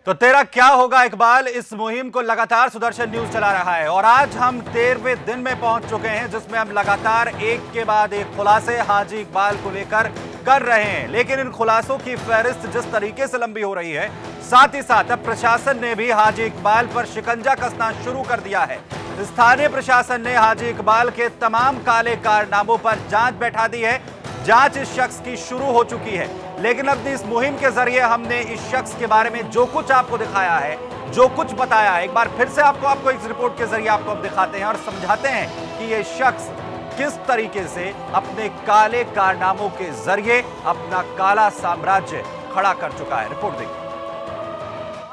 तो तेरा क्या होगा इकबाल, इस मुहिम को लगातार सुदर्शन न्यूज चला रहा है और आज हम 13वें दिन में पहुंच चुके हैं जिसमें हम लगातार एक के बाद एक खुलासे हाजी इकबाल को लेकर कर रहे हैं। लेकिन इन खुलासों की फहरिस्त जिस तरीके से लंबी हो रही है, साथ ही साथ अब प्रशासन ने भी हाजी इकबाल पर शिकंजा कसना शुरू कर दिया है। स्थानीय प्रशासन ने हाजी इकबाल के तमाम काले कारनामों पर जांच बैठा दी है। जांच इस शख्स की शुरू हो चुकी है, लेकिन अपनी इस मुहिम के जरिए हमने इस शख्स के बारे में जो कुछ आपको दिखाया है, जो कुछ बताया है, एक बार फिर से आपको इस रिपोर्ट के जरिए आपको अब दिखाते हैं और समझाते हैं कि ये शख्स किस तरीके से अपने काले कारनामों के जरिए अपना काला साम्राज्य खड़ा कर चुका है। रिपोर्ट देखिए।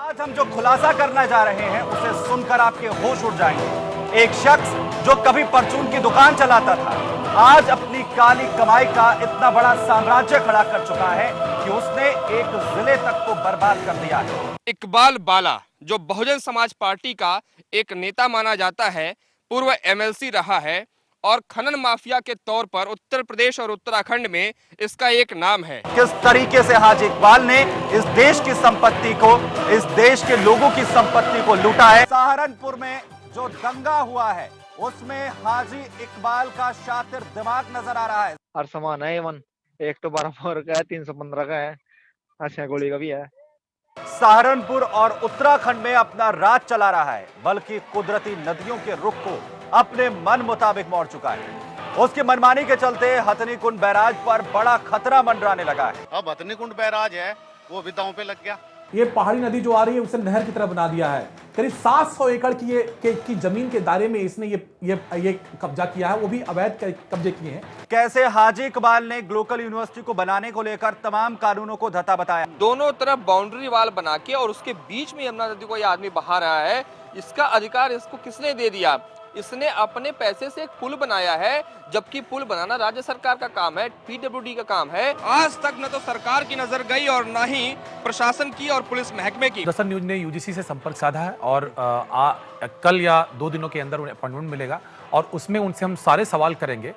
आज हम जो खुलासा करना जा रहे हैं उसे सुनकर आपके होश उड़ जाएंगे। एक शख्स जो कभी परचून की दुकान चलाता था, आज अपनी काली कमाई का इतना बड़ा साम्राज्य खड़ा कर चुका है कि उसने एक जिले तक को बर्बाद कर दिया है। इकबाल बाला, जो बहुजन समाज पार्टी का एक नेता माना जाता है, पूर्व एमएलसी रहा है और खनन माफिया के तौर पर उत्तर प्रदेश और उत्तराखंड में इसका एक नाम है। किस तरीके से हाजी इकबाल ने इस देश की संपत्ति को, इस देश के लोगों की संपत्ति को लूटा है। सहारनपुर में जो दंगा हुआ है उसमें हाजी इकबाल का शातिर दिमाग नजर आ रहा है। हर सामान है एवन, एक तो 12 बोर का है, 315 का है, 80 गोली का भी है। सहारनपुर और उत्तराखंड में अपना राज चला रहा है, बल्कि कुदरती नदियों के रुख को अपने मन मुताबिक मोड़ चुका है। उसकी मनमानी के चलते हथनी कुंड बैराज पर बड़ा खतरा मंडराने लगा है। अब हथनी कुंड बैराज है वो विदाओं पे लग गया। ये पहाड़ी नदी जो आ रही है उसे नहर की तरह बना दिया है। करीब 700 एकड़ की जमीन के दायरे में इसने ये कब्जा किया है, वो भी अवैध कब्जे किए हैं। कैसे हाजी इकबाल ने ग्लोकल यूनिवर्सिटी को बनाने को लेकर तमाम कानूनों को धता बताया। दोनों तरफ बाउंड्री वाल बना के और उसके बीच में यमुना नदी को ये आदमी बहा रहा है। इसका अधिकार इसको किसने दे दिया? इसने अपने पैसे से एक पुल बनाया है, जबकि पुल बनाना राज्य सरकार का काम है, पीडब्ल्यूडी का काम है। आज तक न तो सरकार की नजर गई और न ही प्रशासन की और पुलिस महकमे की। सुदर्शन न्यूज ने यूजीसी से संपर्क साधा है और कल या 2 दिनों के अंदर उन्हें अपॉइंटमेंट मिलेगा और उसमें उनसे हम सारे सवाल करेंगे।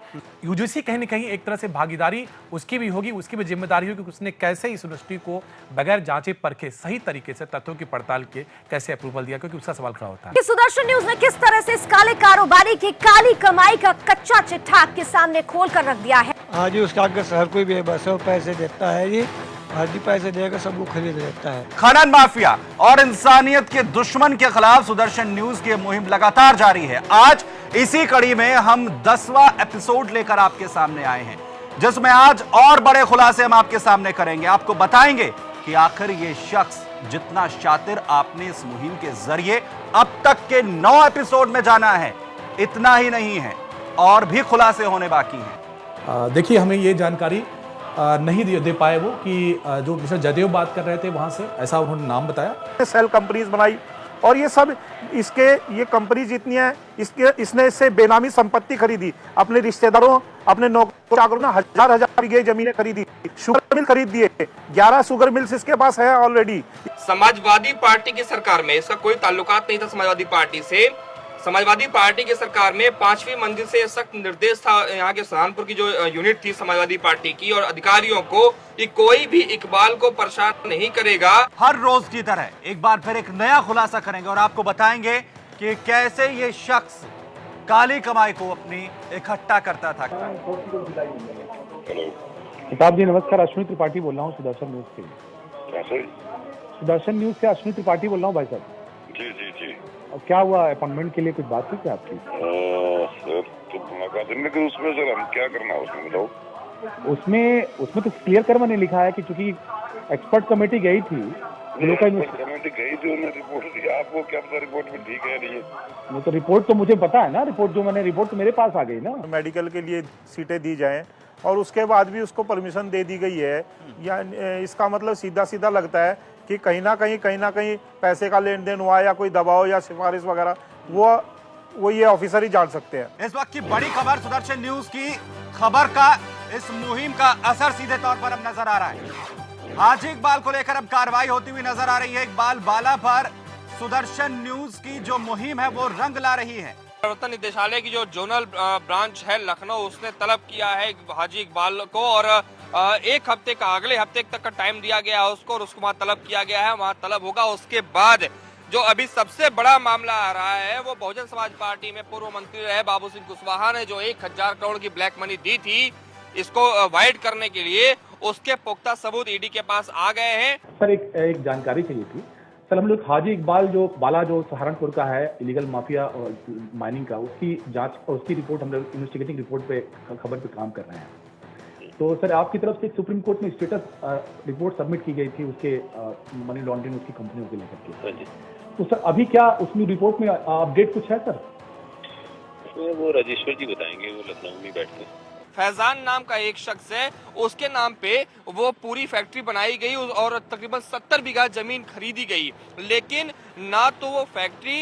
यूजीसी कहीं न कहीं एक तरह से भागीदारी उसकी भी होगी, उसकी भी जिम्मेदारी होगी कि उसने कैसे इस यूनिवर्सिटी को बगैर जांचे परखे सही तरीके से तथ्यों की पड़ताल के कैसे अप्रूवल दिया, क्योंकि उसका सवाल खड़ा होता है। सुदर्शन न्यूज ने किस तरह से इस काले कारोबारी की काली कमाई का कच्चा चिट्ठा आपके सामने खोल कर रख दिया है। हाँ जी, उसका आगे शहर कोई भी बस पैसे देता है जी, हाजी पैसे देकर सब वो खरीद लेता है। खनन माफिया और इंसानियत के दुश्मन के खिलाफ सुदर्शन न्यूज की मुहिम लगातार जारी है। आज इसी कड़ी में हम 10वां एपिसोड लेकर आपके सामने आए हैं, जिसमें आज और बड़े खुलासे हम आपके सामने करेंगे। आपको बताएंगे कि आखिर ये शख्स जितना शातिर आपने इस मुहिम के जरिए अब तक के 9 एपिसोड में जाना है, इतना ही नहीं है, और भी खुलासे होने बाकी हैं। देखिए, हमें ये जानकारी नहीं दे पाए वो कि जो मिस्टर जयदेव बात कर रहे थे वहां से, ऐसा उन्होंने नाम बताया। सेल कंपनीज बनाई और ये सब ये कंपनी जितनी है इसने इससे बेनामी संपत्ति खरीदी, अपने रिश्तेदारों, अपने नौकरों ने हजार बीघे जमीनें खरीदी, शुगर मिल खरीद दिए, 11 शुगर मिल्स इसके पास है ऑलरेडी। समाजवादी पार्टी की सरकार में इसका कोई ताल्लुकात नहीं था समाजवादी पार्टी से। समाजवादी पार्टी की सरकार में 5वीं मंजिल से सख्त निर्देश था यहाँ के सहारनपुर की जो यूनिट थी समाजवादी पार्टी की और अधिकारियों को कि कोई भी इकबाल को परेशान नहीं करेगा। हर रोज की तरह एक बार फिर एक नया खुलासा करेंगे और आपको बताएंगे कि कैसे ये शख्स काली कमाई को अपनी इकट्ठा करता था। किताब जी नमस्कार, अश्विनी त्रिपाठी बोल रहा हूँ सुदर्शन न्यूज से। सुदर्शन न्यूज से अश्विनी त्रिपाठी बोल रहा हूँ भाई साहब। जी जी जी। और क्या हुआ, अपॉइंटमेंट के लिए कुछ बात थी क्या आपकी? तो उसमें सर हम क्या करना है उसमें बताओ। उसमें तो क्लियर कर मैंने लिखा है कि चूंकि एक्सपर्ट कमेटी गई थी, कमेटी गई थी, उन्होंने रिपोर्ट दी। आपको क्या पता रिपोर्ट में ठीक है नहीं? वो तो रिपोर्ट तो मुझे पता है ना, रिपोर्ट तो मेरे पास आ गई ना। मेडिकल के लिए सीटें दी जाएं और उसके बाद भी उसको परमिशन दे दी गई है, या इसका मतलब सीधा सीधा लगता है कि कहीं ना कहीं पैसे का लेन देन हुआ या कोई दबाव या सिफारिश वगैरह, वो ये ऑफिसर ही जान सकते हैं। इस वक्त की बड़ी खबर, सुदर्शन न्यूज की खबर का इस मुहिम का असर सीधे तौर पर अब नजर आ रहा है। हाजी इकबाल को लेकर अब कार्रवाई होती हुई नजर आ रही है। इकबाल बाला पर सुदर्शन न्यूज की जो मुहिम है वो रंग ला रही है। प्रवर्तन निदेशालय की जो जोनल ब्रांच है लखनऊ, उसने तलब किया है हाजी इकबाल को और एक हफ्ते का, अगले हफ्ते तक का टाइम दिया गया है उसको और उसको वहाँ तलब किया गया है। वहाँ तलब होगा। उसके बाद जो अभी सबसे बड़ा मामला आ रहा है वो बहुजन समाज पार्टी में पूर्व मंत्री रहे बाबू सिंह कुशवाहा ने जो 1000 करोड़ की ब्लैक मनी दी थी इसको वाइड करने के लिए, उसके पुख्ता सबूत ईडी के पास आ गए हैं। सर एक जानकारी चाहिए थी सर। हम लोग हाजी इकबाल जो सहारनपुर का है इलीगल माफिया और माइनिंग का, उसकी जांच और उसकी रिपोर्ट हम लोग इन्वेस्टिगेटिंग रिपोर्ट पे खबर पे काम कर रहे हैं। तो सर आपकी तरफ से सुप्रीम कोर्ट में स्टेटस रिपोर्ट सबमिट की गई थी उसके मनी लॉन्ड्रिंग उसकी कंपनियों के लेकर के। तो सर अभी क्या उसमें रिपोर्ट में अपडेट कुछ है सर? वो राजेश्वर जी बताएंगे, वो लखनऊ में बैठते हैं। फैजान नाम का एक शख्स है, उसके नाम पे वो पूरी फैक्ट्री बनाई गई और तकरीबन 70 बीघा जमीन खरीदी गई, लेकिन ना तो वो फैक्ट्री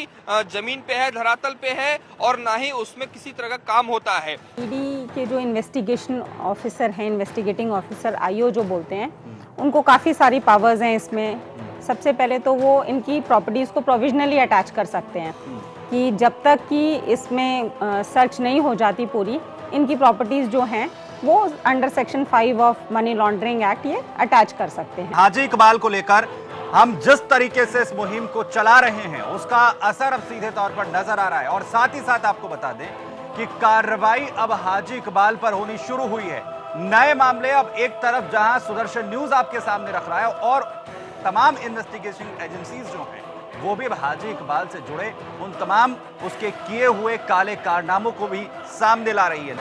जमीन पे है, धरातल पे है, और ना ही उसमें किसी तरह का काम होता है। ईडी के जो इन्वेस्टिगेशन ऑफिसर हैं, इन्वेस्टिगेटिंग ऑफिसर आईओ जो बोलते हैं, उनको काफ़ी सारी पावर्स हैं इसमें। सबसे पहले तो वो इनकी प्रॉपर्टीज़ को प्रोविजनली अटैच कर सकते हैं कि जब तक कि इसमें सर्च नहीं हो जाती पूरी, इनकी प्रॉपर्टीज जो हैं वो under section 5 of money laundering act ये अटैच कर सकते हैं। हाजी इकबाल को लेकर हम जिस तरीके से इस मुहिम को चला रहे हैं उसका असर अब सीधे तौर पर नजर आ रहा है। और साथ ही साथ आपको बता दें कि कार्रवाई अब हाजी इकबाल पर होनी शुरू हुई है। नए मामले अब एक तरफ जहां सुदर्शन न्यूज आपके सामने रख रहा है और तमाम इन्वेस्टिगेशन एजेंसीज जो हैं वो भी हाजी इकबाल से जुड़े उन तमाम उसके किए हुए काले कारनामों को भी सामने ला रही है।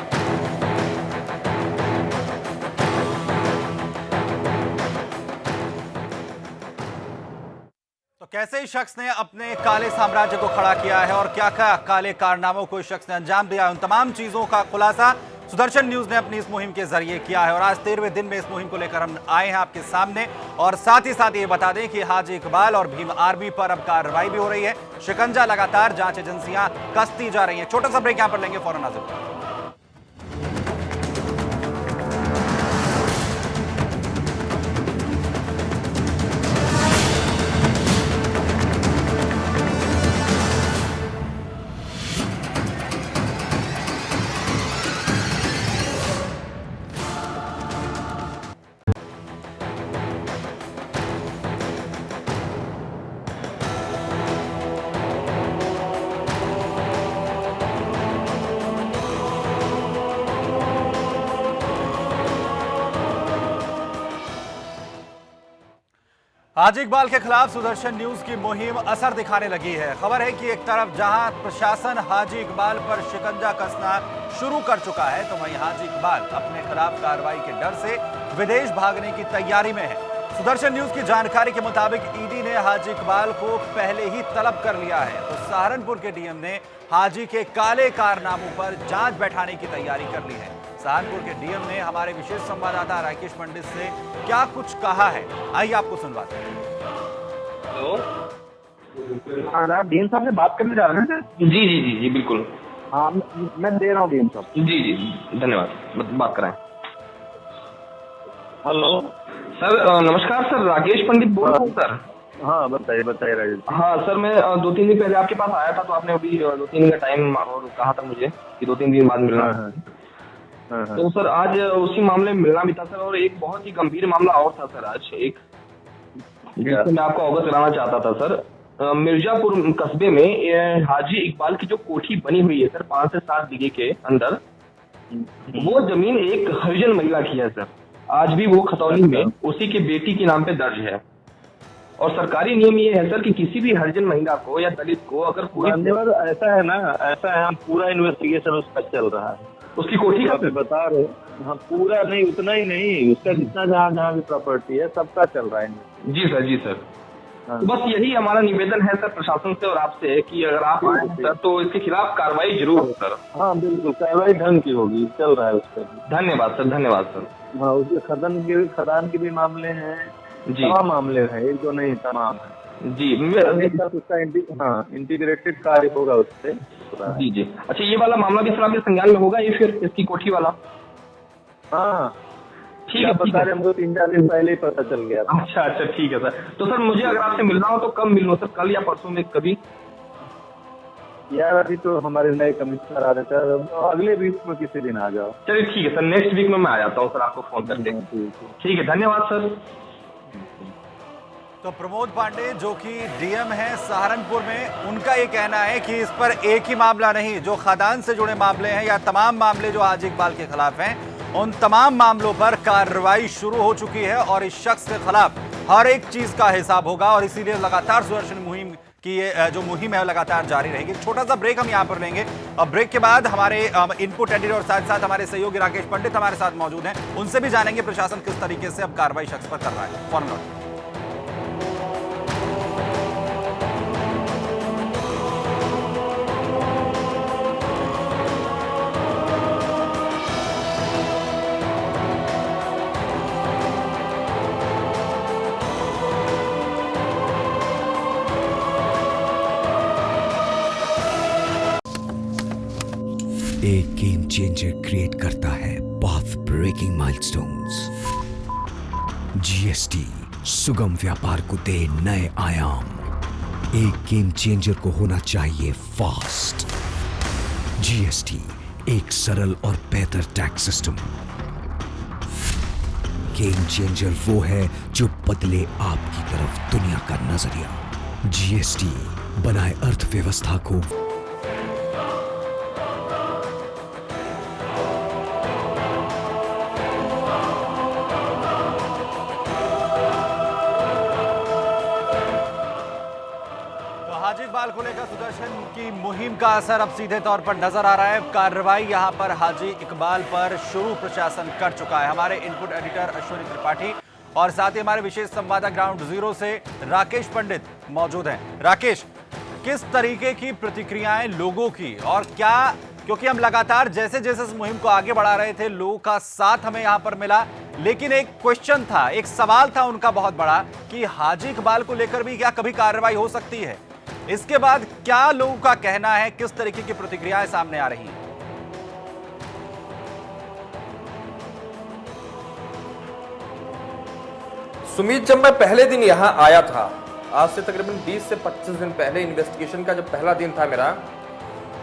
तो कैसे इस शख्स ने अपने काले साम्राज्य को खड़ा किया है और क्या क्या काले कारनामों को इस शख्स ने अंजाम दिया है, उन तमाम चीजों का खुलासा सुदर्शन न्यूज ने अपनी इस मुहिम के जरिए किया है। और आज 13वें दिन में इस मुहिम को लेकर हम आए हैं आपके सामने। और साथ ही साथ ये बता दें कि हाजी इकबाल और भीम आर्मी पर अब कार्रवाई भी हो रही है। शिकंजा लगातार जांच एजेंसियां कसती जा रही हैं। छोटा सा ब्रेक यहां पर लेंगे, फौरन हाजिर। हाजी इकबाल के खिलाफ सुदर्शन न्यूज की मुहिम असर दिखाने लगी है। खबर है कि एक तरफ जहां प्रशासन हाजी इकबाल पर शिकंजा कसना शुरू कर चुका है, तो वहीं हाजी इकबाल अपने खिलाफ कार्रवाई के डर से विदेश भागने की तैयारी में है। सुदर्शन न्यूज की जानकारी के मुताबिक ईडी ने हाजी इकबाल को पहले ही तलब कर लिया है। तो सहारनपुर के डीएम ने हाजी के काले कारनामों पर जांच बैठाने की तैयारी कर ली है। सहारनपुर के डीएम ने हमारे विशेष संवाददाता राकेश पंडित से क्या कुछ कहा है, आइए आपको सुनवाते हैं। हेलो, डीएम साहब से बात करने जा रहे हैं सर? जी जी जी जी बिल्कुल। हाँ, मैं दे रहा हूँ डीएम साहब। जी जी धन्यवाद, बात कराएं। हेलो सर, नमस्कार सर, राकेश पंडित बोल रहा हूँ सर। हाँ बताइए राजेश। हाँ सर, मैं 2-3 दिन पहले आपके पास आया था, तो आपने अभी 2-3 दिन का टाइम और कहा था मुझे कि 2-3 दिन बाद मिलना है। तो सर आज उसी मामले में मिलना भी था सर, और एक बहुत ही गंभीर मामला और था सर आज एक, जिससे मैं आपको अवगत कराना चाहता था सर। मिर्जापुर कस्बे में हाजी इकबाल की जो कोठी बनी हुई है सर 5 से 7 बीघे के अंदर, वो जमीन एक हरिजन महिला की है सर। आज भी वो खतौली में उसी के बेटी के नाम पे दर्ज है। और सरकारी नियम ये है सर कि किसी भी हरिजन महिला को या दलित को अगर कोई, ऐसा है ना, ऐसा है, हम पूरा इन्वेस्टिगेशन उसका चल रहा है। उसकी कोठी का बता रहे, हाँ पूरा नहीं, उतना ही नहीं, उसका जितना जहाँ भी प्रॉपर्टी है सबका चल रहा है। जी सर, जी सर। तो बस यही हमारा निवेदन है सर प्रशासन से और आपसे कि अगर आप आए सर तो इसके खिलाफ कार्रवाई जरूर हो सर। हाँ बिल्कुल, कार्रवाई ढंग की होगी, चल रहा है उस पर। धन्यवाद सर, धन्यवाद सर। हाँ, उसके खदान के भी मामले हैं जी, तमाम मामले हैं, एक दो नहीं तमाम है जी। उसका इंटीग्रेटेड कार्य होगा उससे। जी जी। अच्छा, ये वाला मामला भी सर आपके संज्ञान में होगा ये, फिर इसकी कोठी वाला? हाँ ठीक है, पता है, हमको 3-4 दिन पहले ही पता चल गया। अच्छा अच्छा, ठीक है सर। तो सर मुझे अगर आपसे मिलना हो तो कब मिलूं सर, कल या परसों में कभी? यार अभी तो हमारे नए कमिश्नर आ रहे थे, अगले वीक में किसी दिन आ जाओ। चलिए ठीक है सर, नेक्स्ट वीक में मैं आ जाता हूँ सर आपको फोन करके। ठीक है, धन्यवाद सर। तो प्रमोद पांडे जो कि डीएम है सहारनपुर में, उनका ये कहना है कि इस पर एक ही मामला नहीं, जो खदान से जुड़े मामले हैं या तमाम मामले जो हाजी इकबाल के खिलाफ हैं, उन तमाम मामलों पर कार्रवाई शुरू हो चुकी है और इस शख्स के खिलाफ हर एक चीज का हिसाब होगा और इसीलिए लगातार सुदर्शन मुहिम की ये जो मुहिम है लगातार जारी रहेगी। छोटा सा ब्रेक हम यहाँ पर लेंगे और ब्रेक के बाद हमारे इनपुट एडिटर और साथ साथ हमारे सहयोगी राकेश पंडित हमारे साथ मौजूद हैं, उनसे भी जानेंगे प्रशासन किस तरीके से अब कार्रवाई शख्स पर कर रहा है। फौरन लौटें। एक गेम चेंजर क्रिएट करता है पाथ ब्रेकिंग माइलस्टोन्स। जीएसटी सुगम व्यापार को दे नए आयाम। एक गेम चेंजर को होना चाहिए फास्ट। जीएसटी एक सरल और बेहतर टैक्स सिस्टम। गेम चेंजर वो है जो बदले आपकी तरफ दुनिया का नजरिया। जीएसटी बनाए अर्थव्यवस्था को हाजी इकबाल को लेकर सुदर्शन की मुहिम का असर अब सीधे तौर पर नजर आ रहा है। कार्रवाई यहां पर हाजी इकबाल पर शुरू प्रशासन कर चुका है। हमारे इनपुट एडिटर अश्विनी त्रिपाठी और साथ ही हमारे विशेष संवाददाता ग्राउंड जीरो से राकेश पंडित मौजूद हैं। राकेश, किस तरीके की प्रतिक्रियाएं लोगों की और क्या, क्योंकि हम लगातार जैसे जैसे इस मुहिम को आगे बढ़ा रहे थे लोगों का साथ हमें यहां पर मिला, लेकिन एक क्वेश्चन था, एक सवाल था उनका बहुत बड़ा कि हाजी इकबाल को लेकर भी क्या कभी कार्रवाई हो सकती है। इसके बाद क्या लोगों का कहना है, किस तरीके की प्रतिक्रियाएं सामने आ रही हैं? सुमित, जब मैं पहले दिन यहां आया था, आज से तकरीबन 20 से 25 दिन पहले इन्वेस्टिगेशन का जब पहला दिन था मेरा,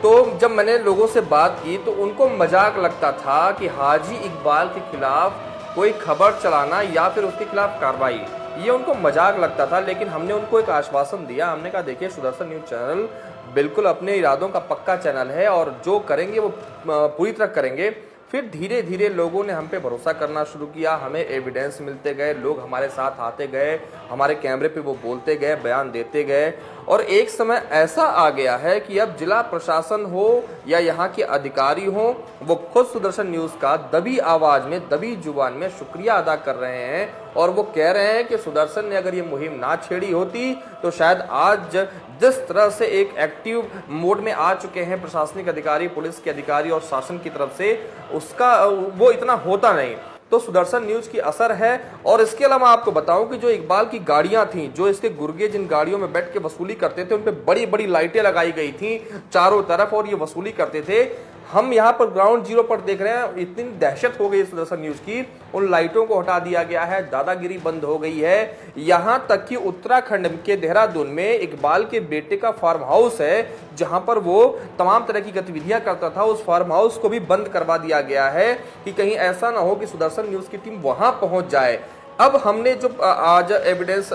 तो जब मैंने लोगों से बात की तो उनको मजाक लगता था कि हाजी इकबाल के खिलाफ कोई खबर चलाना या फिर उसके खिलाफ कार्रवाई, ये उनको मजाक लगता था। लेकिन हमने उनको एक आश्वासन दिया, हमने कहा देखिए सुदर्शन न्यूज़ चैनल बिल्कुल अपने इरादों का पक्का चैनल है और जो करेंगे वो पूरी तरह करेंगे। फिर धीरे धीरे लोगों ने हम पे भरोसा करना शुरू किया, हमें एविडेंस मिलते गए, लोग हमारे साथ आते गए, हमारे कैमरे पे वो बोलते गए, बयान देते गए और एक समय ऐसा आ गया है कि अब जिला प्रशासन हो या यहाँ के अधिकारी हो, वो खुद सुदर्शन न्यूज़ का दबी आवाज़ में, दबी जुबान में शुक्रिया अदा कर रहे हैं और वो कह रहे हैं कि सुदर्शन ने अगर ये मुहिम ना छेड़ी होती तो शायद आज जिस तरह से एक एक्टिव मोड में आ चुके हैं प्रशासनिक अधिकारी, पुलिस के अधिकारी और शासन की तरफ से, उसका वो इतना होता नहीं। तो सुदर्शन न्यूज़ की असर है। और इसके अलावा आपको बताऊं कि जो इकबाल की गाड़ियां थी, जो इसके गुर्गे जिन गाड़ियों में बैठ के वसूली करते थे, उन पे बड़ी बड़ी लाइटें लगाई गई थी चारों तरफ और ये वसूली करते थे। हम यहाँ पर ग्राउंड जीरो पर देख रहे हैं, इतनी दहशत हो गई सुदर्शन न्यूज़ की, उन लाइटों को हटा दिया गया है, दादागिरी बंद हो गई है। यहाँ तक कि उत्तराखंड के देहरादून में इकबाल के बेटे का फार्म हाउस है जहाँ पर वो तमाम तरह की गतिविधियां करता था, उस फार्म हाउस को भी बंद करवा दिया गया है कि कहीं ऐसा ना हो कि सुदर्शन न्यूज़ की टीम वहां पहुंच जाए। अब हमने जो आज एविडेंस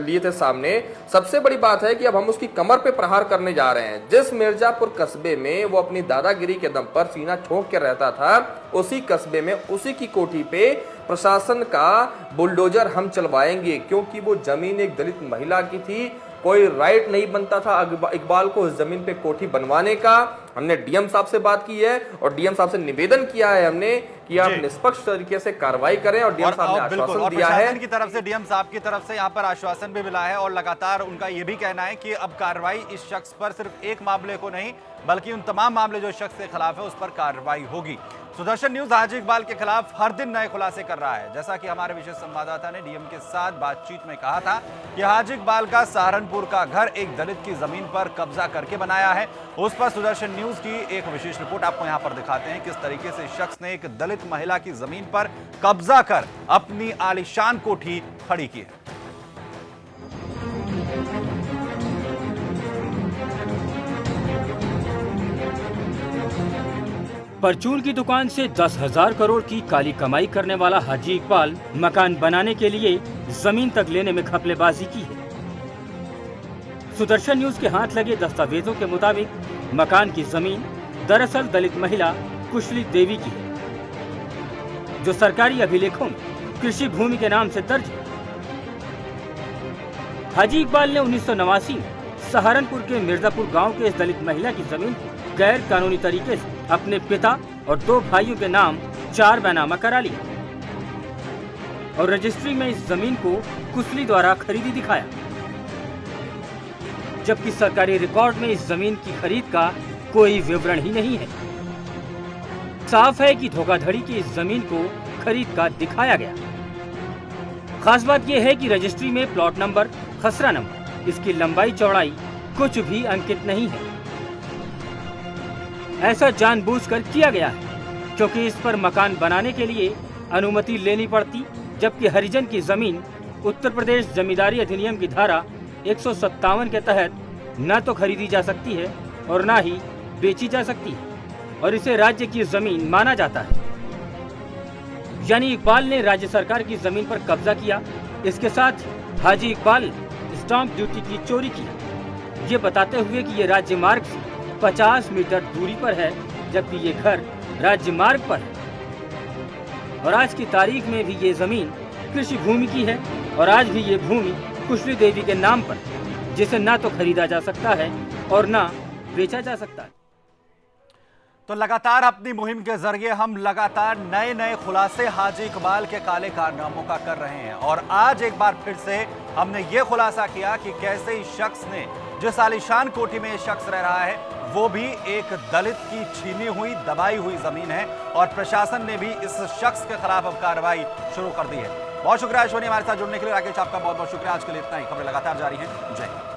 लिए थे सामने, सबसे बड़ी बात है कि अब हम उसकी कमर पे प्रहार करने जा रहे हैं। जिस मिर्जापुर कस्बे में वो अपनी दादागिरी के दम पर सीना ठोक के रहता था, उसी कस्बे में उसी की कोठी पे प्रशासन का बुलडोजर हम चलवाएंगे, क्योंकि वो जमीन एक दलित महिला की थी, कोई राइट नहीं बनता था इकबाल को उस जमीन पे कोठी बनवाने का। हमने डीएम साहब से बात की है और डीएम साहब से निवेदन किया है हमने कि आप निष्पक्ष तरीके से कार्रवाई करें और डीएम साहब ने आश्वासन दिया है की तरफ से, डीएम साहब की तरफ से यहाँ पर आश्वासन भी मिला है और लगातार उनका ये भी कहना है कि अब कार्रवाई इस शख्स पर सिर्फ एक मामले को नहीं बल्कि उन तमाम मामले जो शख्स के खिलाफ है उस पर कार्रवाई होगी। सुदर्शन न्यूज़ हाजी इकबाल के खिलाफ हर दिन नए खुलासे कर रहा है। जैसा कि हमारे विशेष संवाददाता ने डीएम के साथ बातचीत में कहा था कि हाजी इकबाल का सहारनपुर का घर एक दलित की जमीन पर कब्जा करके बनाया है, उस पर सुदर्शन न्यूज़ की एक विशेष रिपोर्ट आपको यहां पर दिखाते हैं किस तरीके से शख्स ने एक दलित महिला की जमीन पर कब्जा कर अपनी आलीशान कोठी खड़ी की है। परचून की दुकान से 10,000 करोड़ की काली कमाई करने वाला हाजी इकबाल मकान बनाने के लिए जमीन तक लेने में घपलेबाजी की है। सुदर्शन न्यूज के हाथ लगे दस्तावेजों के मुताबिक मकान की जमीन दरअसल दलित महिला कुशली देवी की है, जो सरकारी अभिलेखों में कृषि भूमि के नाम से दर्ज है। हाजी इकबाल ने 1989 में सहारनपुर के मिर्जापुर गांव के इस दलित महिला की जमीन को गैर कानूनी तरीके से अपने पिता और 2 भाइयों के नाम 4 बैनामा करा लिया और रजिस्ट्री में इस जमीन को कुशली द्वारा खरीदी दिखाया, जबकि सरकारी रिकॉर्ड में इस जमीन की खरीद का कोई विवरण ही नहीं है। साफ है कि धोखाधड़ी की इस जमीन को खरीद का दिखाया गया। खास बात यह है कि रजिस्ट्री में प्लॉट नंबर, खसरा नंबर, इसकी लंबाई चौड़ाई कुछ भी अंकित नहीं है। ऐसा जानबूझकर किया गया है क्योंकि इस पर मकान बनाने के लिए अनुमति लेनी पड़ती, जबकि हरिजन की जमीन उत्तर प्रदेश जमींदारी अधिनियम की धारा 157 के तहत न तो खरीदी जा सकती है और न ही बेची जा सकती है और इसे राज्य की जमीन माना जाता है। यानी इकबाल ने राज्य सरकार की जमीन पर कब्जा किया। इसके साथ हाजी इकबाल ने स्टाम्प ड्यूटी की चोरी की, ये बताते हुए कि ये राज्य मार्ग से 50 मीटर दूरी पर है, जबकि ये घर राज्य मार्ग पर है और आज की तारीख में भी ये जमीन कृषि भूमि की है और आज भी ये भूमि कुशली देवी के नाम पर, जिसे ना तो खरीदा जा सकता है और ना बेचा जा सकता है। तो लगातार अपनी मुहिम के जरिए हम लगातार नए नए खुलासे हाजी इकबाल के काले कारनामों का कर रहे हैं और आज एक बार फिर से हमने ये खुलासा किया कि कैसे इस शख्स ने, जिस आलीशान कोठी में ये शख्स रह रहा है, वो भी एक दलित की छीनी हुई, दबाई हुई जमीन है और प्रशासन ने भी इस शख्स के खिलाफ अब कार्रवाई शुरू कर दी है। बहुत शुक्रिया अश्विनी हमारे साथ जुड़ने के लिए। राकेश, आपका बहुत बहुत शुक्रिया। आज के लिए इतना ही। खबरें लगातार जारी हैं। जय हिंद।